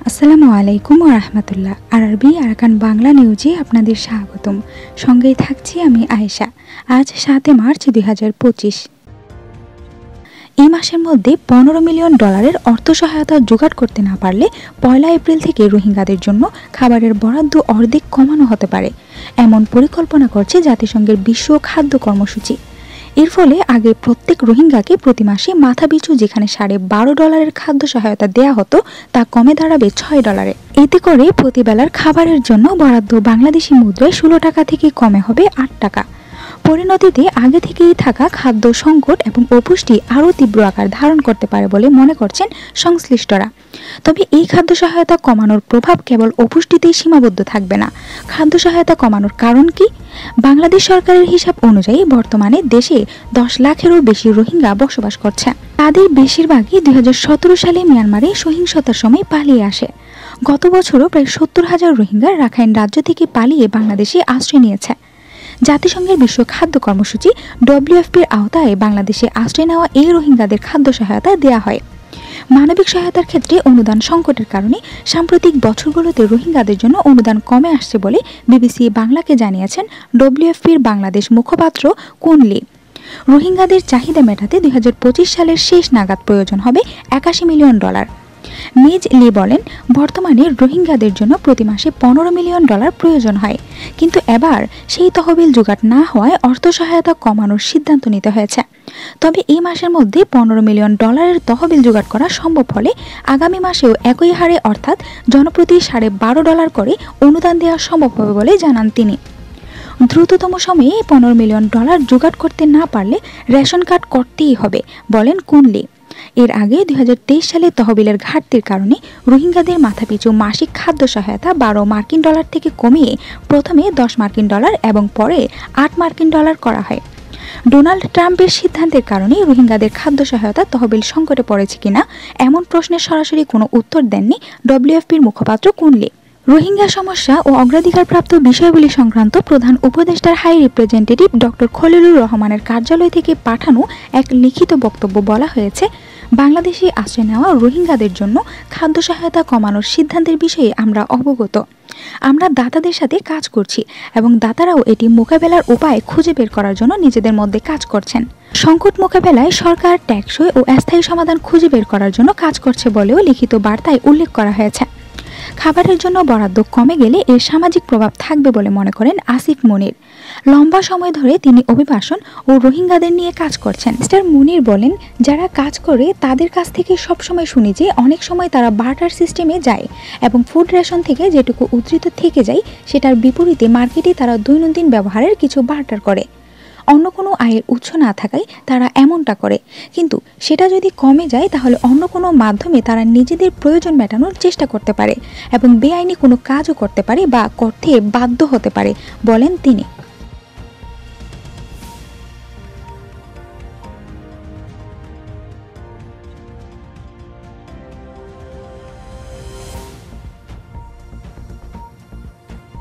আসসালামু আলাইকুম ওয়া রাহমাতুল্লাহ। আরবি আরাকান বাংলা নিউজে আপনাদের স্বাগতম। সঙ্গেই থাকছি আমি আয়েশা। আজ 7 মার্চ 2025। এই মাসের মধ্যে $15 মিলিয়ন অর্থ সহায়তা জোগাড় করতে না পারলে 1 এপ্রিল থেকে রোহিঙ্গাদের জন্য খাবারের বরাদ্দ অর্ধেক কমানো হতে পারে, এমন পরিকল্পনা করছে জাতিসংঘের বিশ্ব খাদ্য কর্মসূচি। এর ফলে আগে প্রত্যেক রোহিঙ্গাকে প্রতি মাসে মাথাপিছু যেখানে $12.5 খাদ্য সহায়তা দেয়া হতো তা কমে দাঁড়াবে $6। এতে করে প্রতিবেলার খাবারের জন্য বরাদ্দ বাংলাদেশি মুদ্রায় 16 টাকা থেকে কমে হবে 8 টাকা। পরিণতিতে আগে থেকেই থাকা খাদ্য সংকট এবং অপুষ্টি আরও তীব্র আকার ধারণ করতে পারে বলে মনে করছেন সংশ্লিষ্টরা। তবে এই খাদ্য সহায়তা কমানোর প্রভাব কেবল অপুষ্টিতেই সীমাবদ্ধ থাকবে না। খাদ্য সহায়তা কমানোর কারণ কি? বাংলাদেশ সরকারের হিসাব অনুযায়ী বর্তমানে দেশে 10 লাখেরও বেশি রোহিঙ্গা বসবাস করছে। তাদের বেশিরভাগই 2017 সালে মিয়ানমারে সহিংসতার সময় পালিয়ে আসে। গত বছরও প্রায় 70,000 রোহিঙ্গা রাখাইন রাজ্য থেকে পালিয়ে বাংলাদেশে আশ্রয় নিয়েছে। জাতিসংঘের বিশ্ব খাদ্য কর্মসূচি WFPর আওতায় বাংলাদেশে আশ্রয় নেওয়া এই রোহিঙ্গাদের খাদ্য সহায়তা দেয়া হয়। মানবিক সহায়তার ক্ষেত্রে অনুদান সংকটের কারণে সাম্প্রতিক বছরগুলোতে রোহিঙ্গাদের জন্য অনুদান কমে আসছে বলে বিবিসি বাংলাকে জানিয়েছেন WFPর বাংলাদেশ মুখপাত্র কুন লি। রোহিঙ্গাদের চাহিদা মেটাতে 2025 সালের শেষ নাগাদ প্রয়োজন হবে $81 মিলিয়ন। মিজ লি বলেন, বর্তমানে রোহিঙ্গাদের জন্য প্রতি মাসে $15 মিলিয়ন প্রয়োজন হয়, কিন্তু এবার সেই তহবিল জোগাড় না হওয়ায় অর্থ সহায়তা কমানোর সিদ্ধান্ত নিতে হয়েছে। তবে এই মাসের মধ্যে $15 মিলিয়ন তহবিল জোগাড় করা সম্ভব হলে আগামী মাসেও একই হারে অর্থাৎ জনপ্রতি $12.5 করে অনুদান দেওয়া সম্ভব হবে বলে জানান তিনি। দ্রুততম সময়ে $15 মিলিয়ন জোগাড় করতে না পারলে রেশন কার্ড করতেই হবে বলেন কুনলি। এর আগে 2023 সালে তহবিলের ঘাটতির কারণে রোহিঙ্গাদের মাথাপিছু মাসিক খাদ্য সহায়তা $12 মার্কিন থেকে কমিয়ে প্রথমে $10 মার্কিন এবং পরে $8 মার্কিন করা হয়। ডোনাল্ড ট্রাম্পের সিদ্ধান্তের কারণে রোহিঙ্গাদের খাদ্য সহায়তা তহবিল সংকটে পড়েছে কিনা এমন প্রশ্নের সরাসরি কোনো উত্তর দেননি WFPর মুখপাত্র কুনলি। রোহিঙ্গা সমস্যা ও অগ্রাধিকারপ্রাপ্ত বিষয়গুলি সংক্রান্ত প্রধান উপদেষ্টার হাই রিপ্রেজেন্টেটিভ ডক্টর খলিলুর রহমানের কার্যালয় থেকে পাঠানো এক লিখিত বক্তব্য বলা হয়েছে, বাংলাদেশে আশ্রয় নেওয়া রোহিঙ্গাদের জন্য খাদ্য সহায়তা কমানোর সিদ্ধান্তের বিষয়ে আমরা অবগত। আমরা দাতাদের সাথে কাজ করছি এবং দাতারাও এটি মোকাবেলার উপায় খুঁজে বের করার জন্য নিজেদের মধ্যে কাজ করছেন। সংকট মোকাবেলায় সরকার টেকসই ও স্থায়ী সমাধান খুঁজে বের করার জন্য কাজ করছে বলেও লিখিত বার্তায় উল্লেখ করা হয়েছে। খাবারের জন্য বরাদ্দ কমে গেলে এর সামাজিক প্রভাব থাকবে বলে মনে করেন আসিফ মুনির। লম্বা সময় ধরে তিনি অভিবাসন ও রোহিঙ্গাদের নিয়ে কাজ করছেন। মিস্টার মুনির বলেন, যারা কাজ করে তাদের কাছ থেকে সবসময় শুনি যে অনেক সময় তারা বার্টার সিস্টেমে যায় এবং ফুড রেশন থেকে যেটুকু উদ্ধৃত থেকে যায় সেটার বিপরীতে মার্কেটে তারা দৈনন্দিন ব্যবহারের কিছু বার্টার করে। অন্য কোনো আয়ের উৎস না থাকায় তারা এমনটা করে, কিন্তু সেটা যদি কমে যায় তাহলে অন্য কোনো মাধ্যমে তারা নিজেদের প্রয়োজন মেটানোর চেষ্টা করতে পারে এবং বেআইনি কোনো কাজও করতে পারে বা করতে বাধ্য হতে পারে বলেন তিনি।